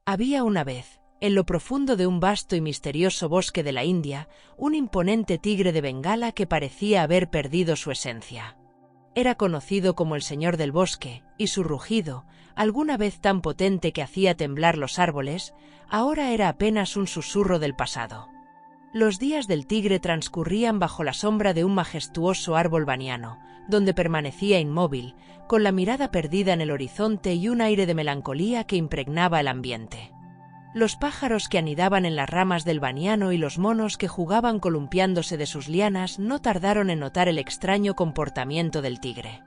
Había una vez, en lo profundo de un vasto y misterioso bosque de la India, un imponente tigre de Bengala que parecía haber perdido su esencia. Era conocido como el Señor del Bosque, y su rugido, alguna vez tan potente que hacía temblar los árboles, ahora era apenas un susurro del pasado. Los días del tigre transcurrían bajo la sombra de un majestuoso árbol baniano, donde permanecía inmóvil, con la mirada perdida en el horizonte y un aire de melancolía que impregnaba el ambiente. Los pájaros que anidaban en las ramas del baniano y los monos que jugaban columpiándose de sus lianas no tardaron en notar el extraño comportamiento del tigre.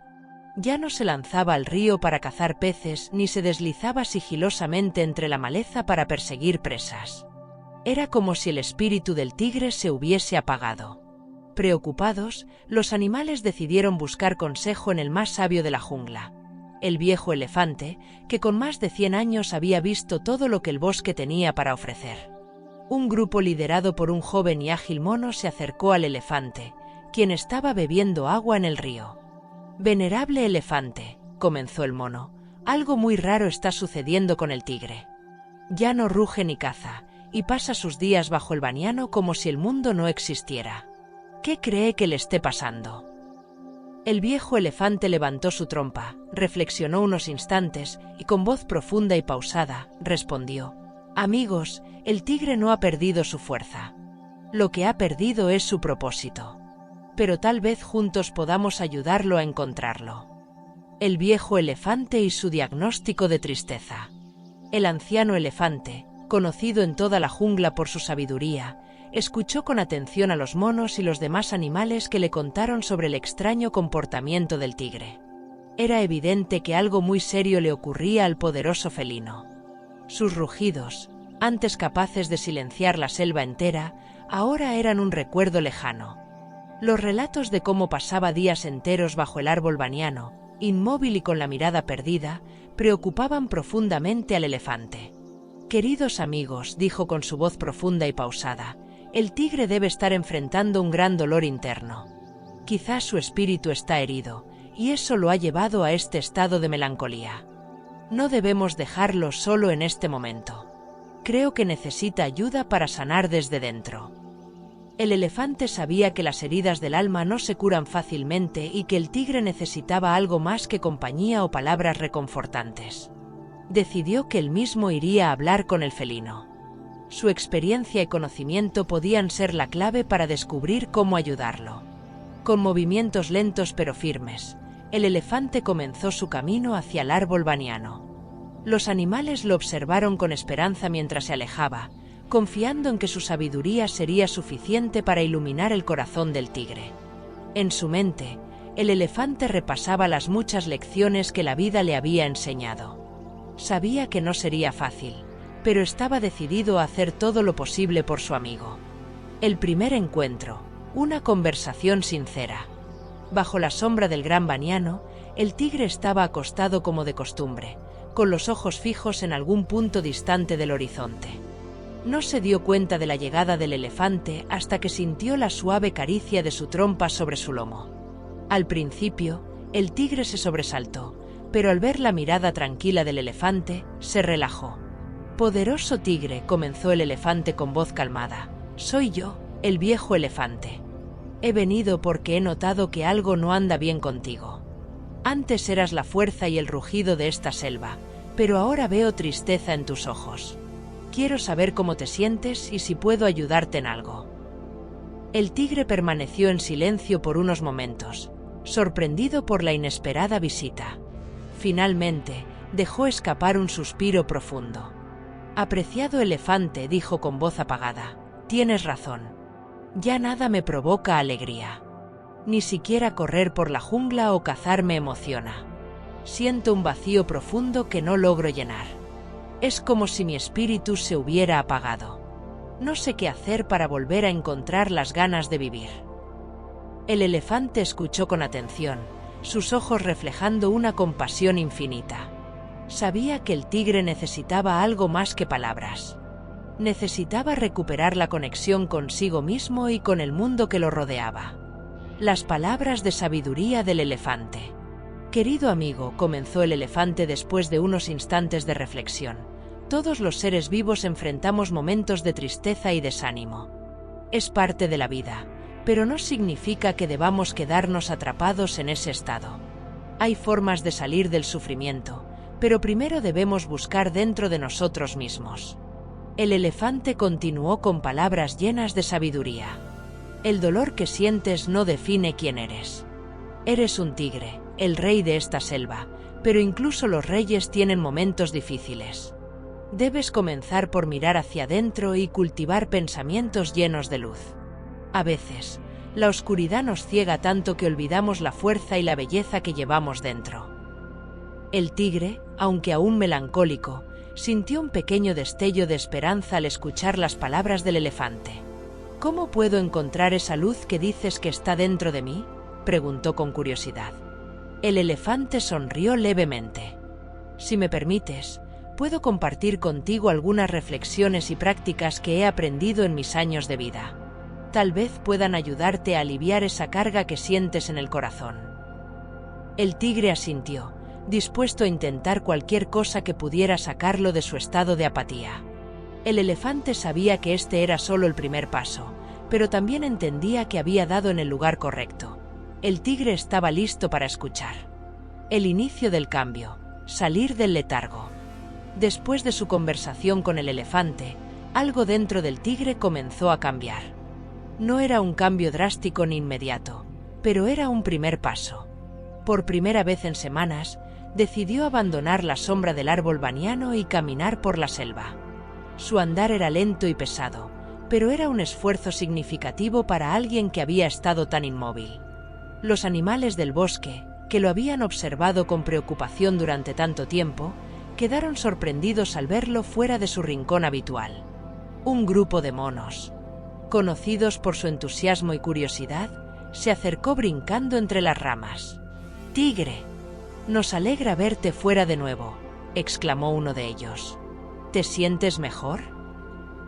Ya no se lanzaba al río para cazar peces ni se deslizaba sigilosamente entre la maleza para perseguir presas. Era como si el espíritu del tigre se hubiese apagado. Preocupados, los animales decidieron buscar consejo en el más sabio de la jungla, el viejo elefante, que con más de 100 años había visto todo lo que el bosque tenía para ofrecer. Un grupo liderado por un joven y ágil mono se acercó al elefante, quien estaba bebiendo agua en el río. «Venerable elefante», comenzó el mono, «algo muy raro está sucediendo con el tigre. Ya no ruge ni caza, y pasa sus días bajo el baniano como si el mundo no existiera. ¿Qué cree que le esté pasando?» El viejo elefante levantó su trompa, reflexionó unos instantes y con voz profunda y pausada, respondió: «Amigos, el tigre no ha perdido su fuerza. Lo que ha perdido es su propósito. Pero tal vez juntos podamos ayudarlo a encontrarlo». El viejo elefante y su diagnóstico de tristeza. El anciano elefante, conocido en toda la jungla por su sabiduría, escuchó con atención a los monos y los demás animales que le contaron sobre el extraño comportamiento del tigre. Era evidente que algo muy serio le ocurría al poderoso felino. Sus rugidos, antes capaces de silenciar la selva entera, ahora eran un recuerdo lejano. Los relatos de cómo pasaba días enteros bajo el árbol baniano, inmóvil y con la mirada perdida, preocupaban profundamente al elefante. «Queridos amigos», dijo con su voz profunda y pausada, «el tigre debe estar enfrentando un gran dolor interno. Quizás su espíritu está herido, y eso lo ha llevado a este estado de melancolía. No debemos dejarlo solo en este momento. Creo que necesita ayuda para sanar desde dentro». El elefante sabía que las heridas del alma no se curan fácilmente y que el tigre necesitaba algo más que compañía o palabras reconfortantes. Decidió que él mismo iría a hablar con el felino. Su experiencia y conocimiento podían ser la clave para descubrir cómo ayudarlo. Con movimientos lentos pero firmes, el elefante comenzó su camino hacia el árbol baniano. Los animales lo observaron con esperanza mientras se alejaba, confiando en que su sabiduría sería suficiente para iluminar el corazón del tigre. En su mente, el elefante repasaba las muchas lecciones que la vida le había enseñado. Sabía que no sería fácil, pero estaba decidido a hacer todo lo posible por su amigo. El primer encuentro, una conversación sincera. Bajo la sombra del gran baniano, el tigre estaba acostado como de costumbre, con los ojos fijos en algún punto distante del horizonte. No se dio cuenta de la llegada del elefante hasta que sintió la suave caricia de su trompa sobre su lomo. Al principio, el tigre se sobresaltó, pero al ver la mirada tranquila del elefante, se relajó. «Poderoso tigre», comenzó el elefante con voz calmada, «soy yo, el viejo elefante. He venido porque he notado que algo no anda bien contigo. Antes eras la fuerza y el rugido de esta selva, pero ahora veo tristeza en tus ojos. Quiero saber cómo te sientes y si puedo ayudarte en algo». El tigre permaneció en silencio por unos momentos, sorprendido por la inesperada visita. Finalmente, dejó escapar un suspiro profundo. «Apreciado elefante», dijo con voz apagada, «tienes razón. Ya nada me provoca alegría. Ni siquiera correr por la jungla o cazar me emociona. Siento un vacío profundo que no logro llenar. Es como si mi espíritu se hubiera apagado. No sé qué hacer para volver a encontrar las ganas de vivir». El elefante escuchó con atención, sus ojos reflejando una compasión infinita. Sabía que el tigre necesitaba algo más que palabras. Necesitaba recuperar la conexión consigo mismo y con el mundo que lo rodeaba. Las palabras de sabiduría del elefante. «Querido amigo», comenzó el elefante después de unos instantes de reflexión, Todos los seres vivos enfrentamos momentos de tristeza y desánimo. Es parte de la vida, pero no significa que debamos quedarnos atrapados en ese estado. Hay formas de salir del sufrimiento, pero primero debemos buscar dentro de nosotros mismos. El elefante continuó con palabras llenas de sabiduría. El dolor que sientes no define quién eres. Eres un tigre, el rey de esta selva, pero incluso los reyes tienen momentos difíciles. Debes comenzar por mirar hacia adentro y cultivar pensamientos llenos de luz. A veces, la oscuridad nos ciega tanto que olvidamos la fuerza y la belleza que llevamos dentro. El tigre, aunque aún melancólico, sintió un pequeño destello de esperanza al escuchar las palabras del elefante. ¿Cómo puedo encontrar esa luz que dices que está dentro de mí?, preguntó con curiosidad. El elefante sonrió levemente. Si me permites, puedo compartir contigo algunas reflexiones y prácticas que he aprendido en mis años de vida. Tal vez puedan ayudarte a aliviar esa carga que sientes en el corazón. El tigre asintió, dispuesto a intentar cualquier cosa que pudiera sacarlo de su estado de apatía. El elefante sabía que este era solo el primer paso, pero también entendía que había dado en el lugar correcto. El tigre estaba listo para escuchar. El inicio del cambio, salir del letargo. Después de su conversación con el elefante, algo dentro del tigre comenzó a cambiar. No era un cambio drástico ni inmediato, pero era un primer paso. Por primera vez en semanas, decidió abandonar la sombra del árbol baniano y caminar por la selva. Su andar era lento y pesado, pero era un esfuerzo significativo para alguien que había estado tan inmóvil. Los animales del bosque, que lo habían observado con preocupación durante tanto tiempo, quedaron sorprendidos al verlo fuera de su rincón habitual. Un grupo de monos, conocidos por su entusiasmo y curiosidad, se acercó brincando entre las ramas. «Tigre, nos alegra verte fuera de nuevo», exclamó uno de ellos. «¿Te sientes mejor?».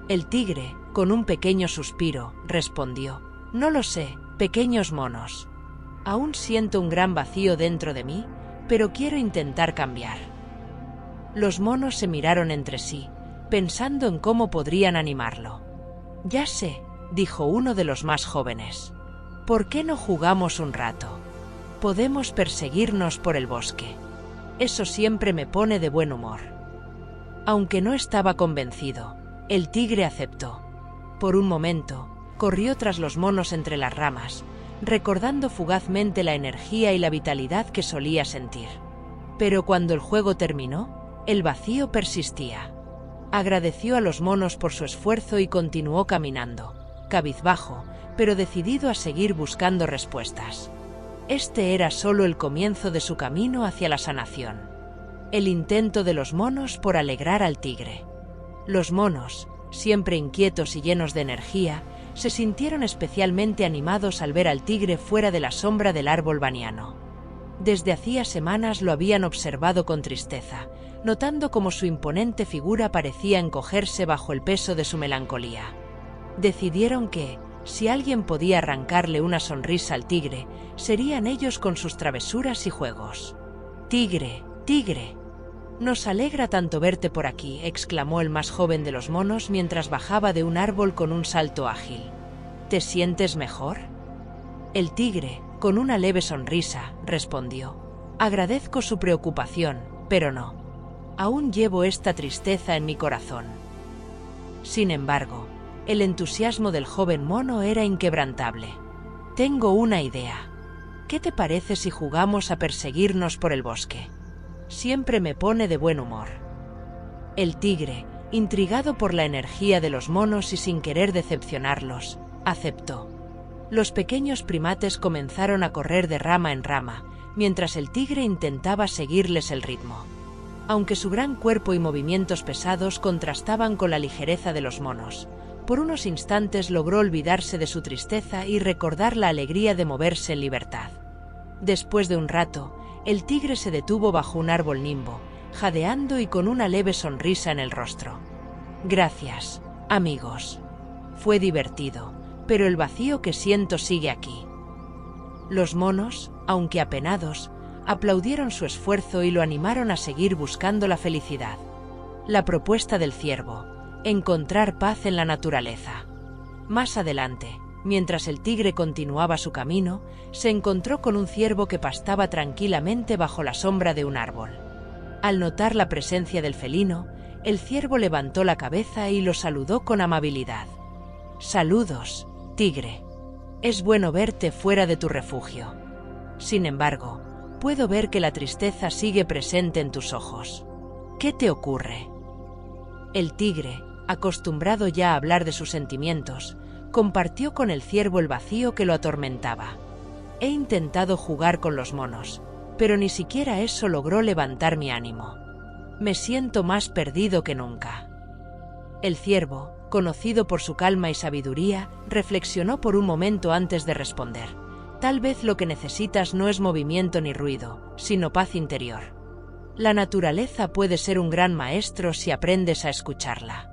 El tigre, con un pequeño suspiro, respondió: «No lo sé, pequeños monos. Aún siento un gran vacío dentro de mí, pero quiero intentar cambiar». Los monos se miraron entre sí, pensando en cómo podrían animarlo. «Ya sé», dijo uno de los más jóvenes. «¿Por qué no jugamos un rato? Podemos perseguirnos por el bosque. Eso siempre me pone de buen humor». Aunque no estaba convencido, el tigre aceptó. Por un momento, corrió tras los monos entre las ramas, recordando fugazmente la energía y la vitalidad que solía sentir. Pero cuando el juego terminó, el vacío persistía. Agradeció a los monos por su esfuerzo y continuó caminando, cabizbajo, pero decidido a seguir buscando respuestas. Este era solo el comienzo de su camino hacia la sanación. El intento de los monos por alegrar al tigre. Los monos, siempre inquietos y llenos de energía, se sintieron especialmente animados al ver al tigre fuera de la sombra del árbol baniano. Desde hacía semanas lo habían observado con tristeza, notando cómo su imponente figura parecía encogerse bajo el peso de su melancolía. Decidieron que, si alguien podía arrancarle una sonrisa al tigre, serían ellos con sus travesuras y juegos. «Tigre, tigre, nos alegra tanto verte por aquí», exclamó el más joven de los monos mientras bajaba de un árbol con un salto ágil. «¿Te sientes mejor?». El tigre, con una leve sonrisa, respondió: «Agradezco su preocupación, pero no. Aún llevo esta tristeza en mi corazón». Sin embargo, el entusiasmo del joven mono era inquebrantable. «Tengo una idea. ¿Qué te parece si jugamos a perseguirnos por el bosque? Siempre me pone de buen humor». El tigre, intrigado por la energía de los monos y sin querer decepcionarlos, aceptó. Los pequeños primates comenzaron a correr de rama en rama, mientras el tigre intentaba seguirles el ritmo. Aunque su gran cuerpo y movimientos pesados contrastaban con la ligereza de los monos, por unos instantes logró olvidarse de su tristeza y recordar la alegría de moverse en libertad. Después de un rato, el tigre se detuvo bajo un árbol nimbo, jadeando y con una leve sonrisa en el rostro. «Gracias, amigos. Fue divertido, pero el vacío que siento sigue aquí». Los monos, aunque apenados, aplaudieron su esfuerzo y lo animaron a seguir buscando la felicidad. La propuesta del ciervo: encontrar paz en la naturaleza. Más adelante, mientras el tigre continuaba su camino, se encontró con un ciervo que pastaba tranquilamente bajo la sombra de un árbol. Al notar la presencia del felino, el ciervo levantó la cabeza y lo saludó con amabilidad. «Saludos, tigre. Es bueno verte fuera de tu refugio. Sin embargo, puedo ver que la tristeza sigue presente en tus ojos. ¿Qué te ocurre?». El tigre, acostumbrado ya a hablar de sus sentimientos, compartió con el ciervo el vacío que lo atormentaba. «He intentado jugar con los monos, pero ni siquiera eso logró levantar mi ánimo. Me siento más perdido que nunca». El ciervo, conocido por su calma y sabiduría, reflexionó por un momento antes de responder. «Tal vez lo que necesitas no es movimiento ni ruido, sino paz interior. La naturaleza puede ser un gran maestro si aprendes a escucharla.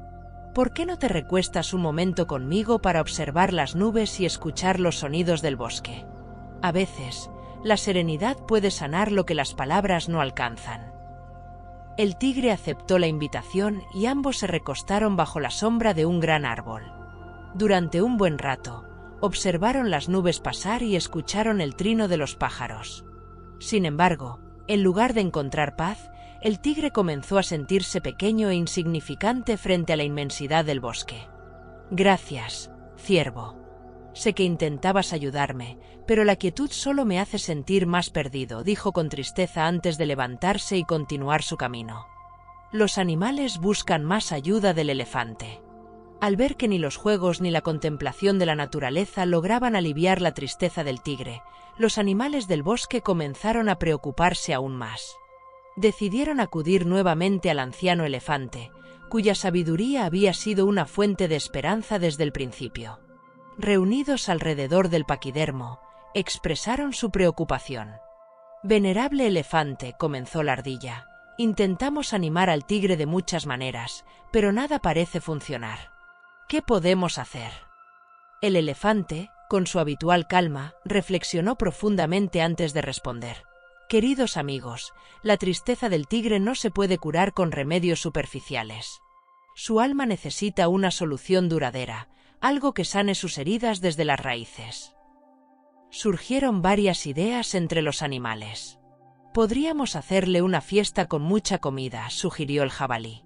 ¿Por qué no te recuestas un momento conmigo para observar las nubes y escuchar los sonidos del bosque? A veces, la serenidad puede sanar lo que las palabras no alcanzan». El tigre aceptó la invitación y ambos se recostaron bajo la sombra de un gran árbol. Durante un buen rato, observaron las nubes pasar y escucharon el trino de los pájaros. Sin embargo, en lugar de encontrar paz, el tigre comenzó a sentirse pequeño e insignificante frente a la inmensidad del bosque. «Gracias, ciervo. Sé que intentabas ayudarme, pero la quietud solo me hace sentir más perdido», dijo con tristeza antes de levantarse y continuar su camino. Los animales buscan más ayuda del elefante. Al ver que ni los juegos ni la contemplación de la naturaleza lograban aliviar la tristeza del tigre, los animales del bosque comenzaron a preocuparse aún más. Decidieron acudir nuevamente al anciano elefante, cuya sabiduría había sido una fuente de esperanza desde el principio. Reunidos alrededor del paquidermo, expresaron su preocupación. «Venerable elefante», comenzó la ardilla, «intentamos animar al tigre de muchas maneras, pero nada parece funcionar. ¿Qué podemos hacer?». El elefante, con su habitual calma, reflexionó profundamente antes de responder. «Queridos amigos, la tristeza del tigre no se puede curar con remedios superficiales. Su alma necesita una solución duradera, algo que sane sus heridas desde las raíces». Surgieron varias ideas entre los animales. «Podríamos hacerle una fiesta con mucha comida», sugirió el jabalí.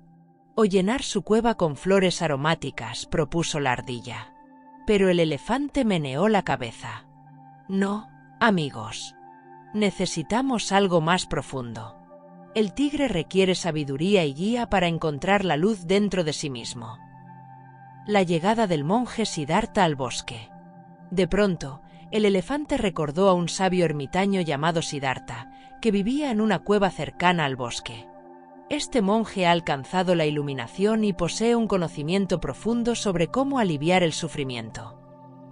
«O llenar su cueva con flores aromáticas», propuso la ardilla. Pero el elefante meneó la cabeza. «No, amigos. Necesitamos algo más profundo. El tigre requiere sabiduría y guía para encontrar la luz dentro de sí mismo». La llegada del monje Siddhartha al bosque. De pronto, el elefante recordó a un sabio ermitaño llamado Siddhartha, que vivía en una cueva cercana al bosque. Este monje ha alcanzado la iluminación y posee un conocimiento profundo sobre cómo aliviar el sufrimiento.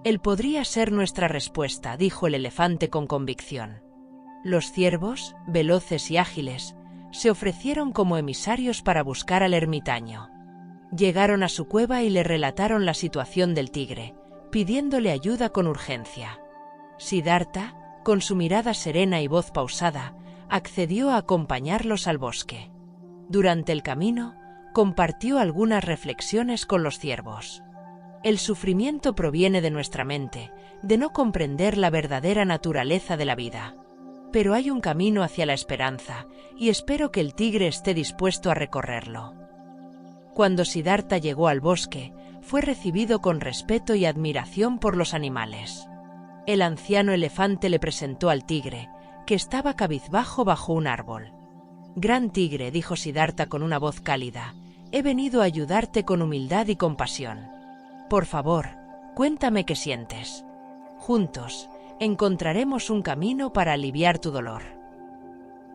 «Él podría ser nuestra respuesta», dijo el elefante con convicción. Los ciervos, veloces y ágiles, se ofrecieron como emisarios para buscar al ermitaño. Llegaron a su cueva y le relataron la situación del tigre, pidiéndole ayuda con urgencia. Siddhartha, con su mirada serena y voz pausada, accedió a acompañarlos al bosque. Durante el camino, compartió algunas reflexiones con los ciervos. «El sufrimiento proviene de nuestra mente, de no comprender la verdadera naturaleza de la vida. Pero hay un camino hacia la esperanza, y espero que el tigre esté dispuesto a recorrerlo». Cuando Siddhartha llegó al bosque, fue recibido con respeto y admiración por los animales. El anciano elefante le presentó al tigre, que estaba cabizbajo bajo un árbol. «Gran tigre», dijo Siddhartha con una voz cálida, «he venido a ayudarte con humildad y compasión. Por favor, cuéntame qué sientes. Juntos, encontraremos un camino para aliviar tu dolor».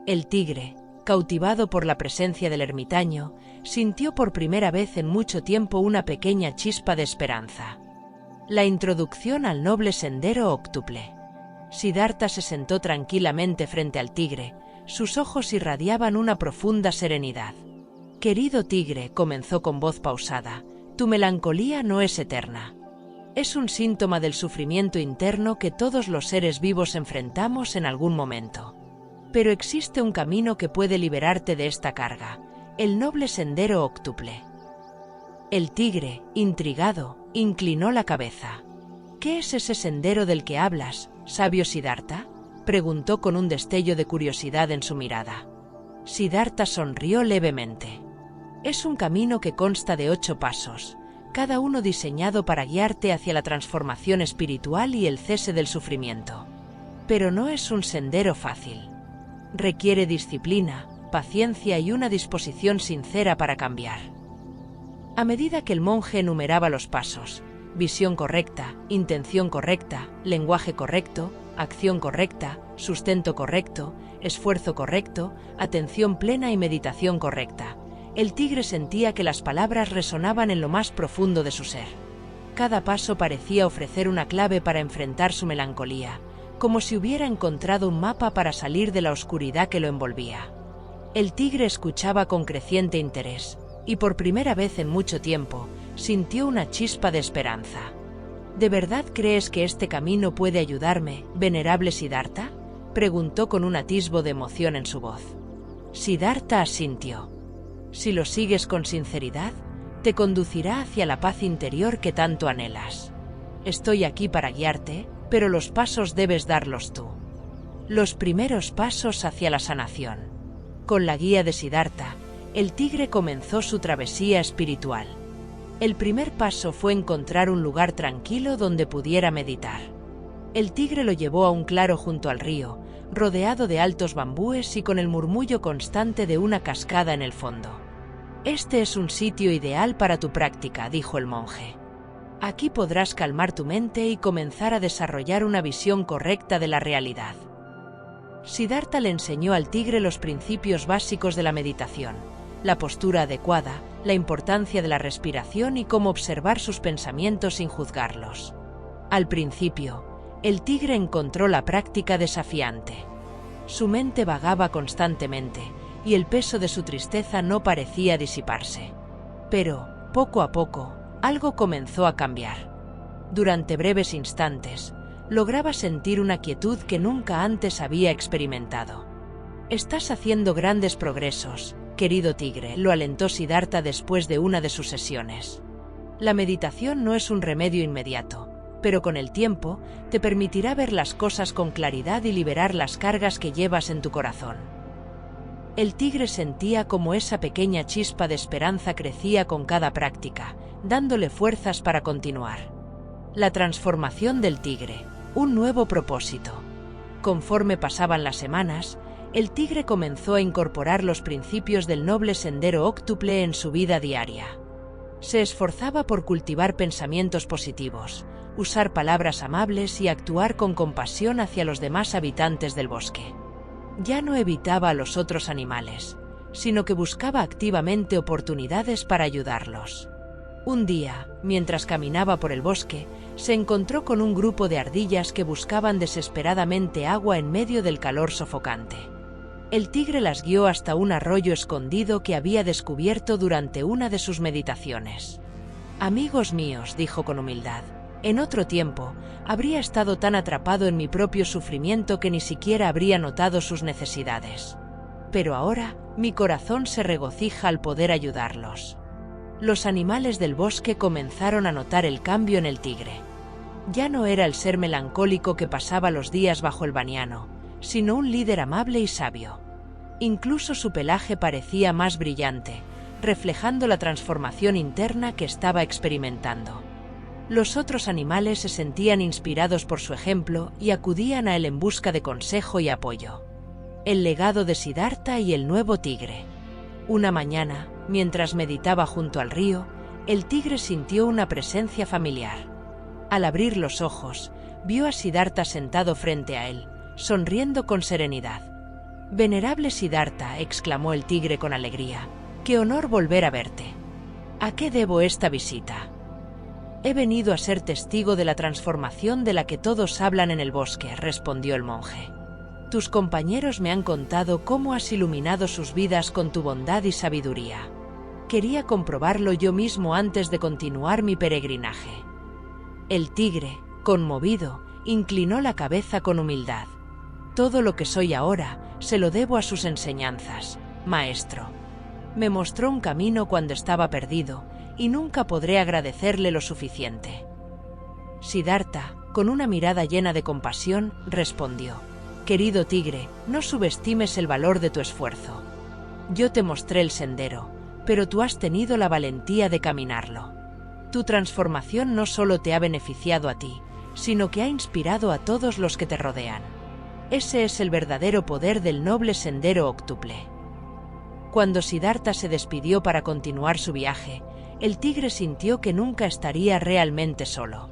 El tigre, cautivado por la presencia del ermitaño, sintió por primera vez en mucho tiempo una pequeña chispa de esperanza. La introducción al noble sendero óctuple. Siddhartha se sentó tranquilamente frente al tigre, sus ojos irradiaban una profunda serenidad. «Querido tigre», comenzó con voz pausada, «tu melancolía no es eterna. Es un síntoma del sufrimiento interno que todos los seres vivos enfrentamos en algún momento. Pero existe un camino que puede liberarte de esta carga, El noble sendero óctuple. El tigre, intrigado, inclinó la cabeza. ¿Qué es ese sendero del que hablas, sabio Siddhartha?, preguntó con un destello de curiosidad en su mirada. Siddhartha sonrió levemente. Es un camino que consta de 8 pasos, cada uno diseñado para guiarte hacia la transformación espiritual y el cese del sufrimiento. Pero no es un sendero fácil. Requiere disciplina, paciencia y una disposición sincera para cambiar. A medida que el monje enumeraba los pasos: visión correcta, intención correcta, lenguaje correcto, acción correcta, sustento correcto, esfuerzo correcto, atención plena y meditación correcta, el tigre sentía que las palabras resonaban en lo más profundo de su ser. Cada paso parecía ofrecer una clave para enfrentar su melancolía, como si hubiera encontrado un mapa para salir de la oscuridad que lo envolvía. El tigre escuchaba con creciente interés, y por primera vez en mucho tiempo, sintió una chispa de esperanza. ¿De verdad crees que este camino puede ayudarme, venerable Siddhartha?, preguntó con un atisbo de emoción en su voz. Siddhartha asintió. Si lo sigues con sinceridad, te conducirá hacia la paz interior que tanto anhelas. Estoy aquí para guiarte, pero los pasos debes darlos tú. Los primeros pasos hacia la sanación. Con la guía de Siddhartha, el tigre comenzó su travesía espiritual. El primer paso fue encontrar un lugar tranquilo donde pudiera meditar. El tigre lo llevó a un claro junto al río, rodeado de altos bambúes y con el murmullo constante de una cascada en el fondo. Este es un sitio ideal para tu práctica, dijo el monje. Aquí podrás calmar tu mente y comenzar a desarrollar una visión correcta de la realidad. Siddhartha le enseñó al tigre los principios básicos de la meditación, la postura adecuada, la importancia de la respiración y cómo observar sus pensamientos sin juzgarlos. Al principio, el tigre encontró la práctica desafiante. Su mente vagaba constantemente, y el peso de su tristeza no parecía disiparse. Pero, poco a poco, algo comenzó a cambiar. Durante breves instantes, lograba sentir una quietud que nunca antes había experimentado. Estás haciendo grandes progresos, querido tigre, lo alentó Siddhartha después de una de sus sesiones. La meditación no es un remedio inmediato, pero con el tiempo te permitirá ver las cosas con claridad y liberar las cargas que llevas en tu corazón. El tigre sentía como esa pequeña chispa de esperanza crecía con cada práctica, dándole fuerzas para continuar. La transformación del tigre, un nuevo propósito. Conforme pasaban las semanas, el tigre comenzó a incorporar los principios del noble sendero óctuple en su vida diaria. Se esforzaba por cultivar pensamientos positivos, usar palabras amables y actuar con compasión hacia los demás habitantes del bosque. Ya no evitaba a los otros animales, sino que buscaba activamente oportunidades para ayudarlos. Un día, mientras caminaba por el bosque, se encontró con un grupo de ardillas que buscaban desesperadamente agua en medio del calor sofocante. El tigre las guió hasta un arroyo escondido que había descubierto durante una de sus meditaciones. «Amigos míos», dijo con humildad, «en otro tiempo, habría estado tan atrapado en mi propio sufrimiento que ni siquiera habría notado sus necesidades. Pero ahora, mi corazón se regocija al poder ayudarlos». Los animales del bosque comenzaron a notar el cambio en el tigre. Ya no era el ser melancólico que pasaba los días bajo el baniano, sino un líder amable y sabio. Incluso su pelaje parecía más brillante, reflejando la transformación interna que estaba experimentando. Los otros animales se sentían inspirados por su ejemplo y acudían a él en busca de consejo y apoyo. El legado de Siddhartha y el nuevo tigre. Una mañana, mientras meditaba junto al río, el tigre sintió una presencia familiar. Al abrir los ojos, vio a Siddhartha sentado frente a él, sonriendo con serenidad. «Venerable Siddhartha», exclamó el tigre con alegría, «qué honor volver a verte. ¿A qué debo esta visita?» «He venido a ser testigo de la transformación de la que todos hablan en el bosque», respondió el monje. «Tus compañeros me han contado cómo has iluminado sus vidas con tu bondad y sabiduría. Quería comprobarlo yo mismo antes de continuar mi peregrinaje». El tigre, conmovido, inclinó la cabeza con humildad. «Todo lo que soy ahora se lo debo a sus enseñanzas, maestro». Me mostró un camino cuando estaba perdido, y nunca podré agradecerle lo suficiente. Siddhartha, con una mirada llena de compasión, respondió: Querido tigre, no subestimes el valor de tu esfuerzo. Yo te mostré el sendero, pero tú has tenido la valentía de caminarlo. Tu transformación no solo te ha beneficiado a ti, sino que ha inspirado a todos los que te rodean. Ese es el verdadero poder del noble sendero octuple. Cuando Siddhartha se despidió para continuar su viaje, el tigre sintió que nunca estaría realmente solo.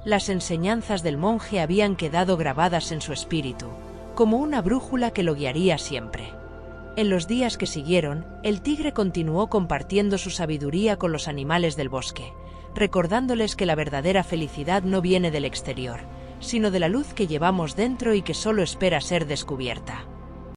Las enseñanzas del monje habían quedado grabadas en su espíritu, como una brújula que lo guiaría siempre. En los días que siguieron, el tigre continuó compartiendo su sabiduría con los animales del bosque, recordándoles que la verdadera felicidad no viene del exterior, sino de la luz que llevamos dentro y que solo espera ser descubierta.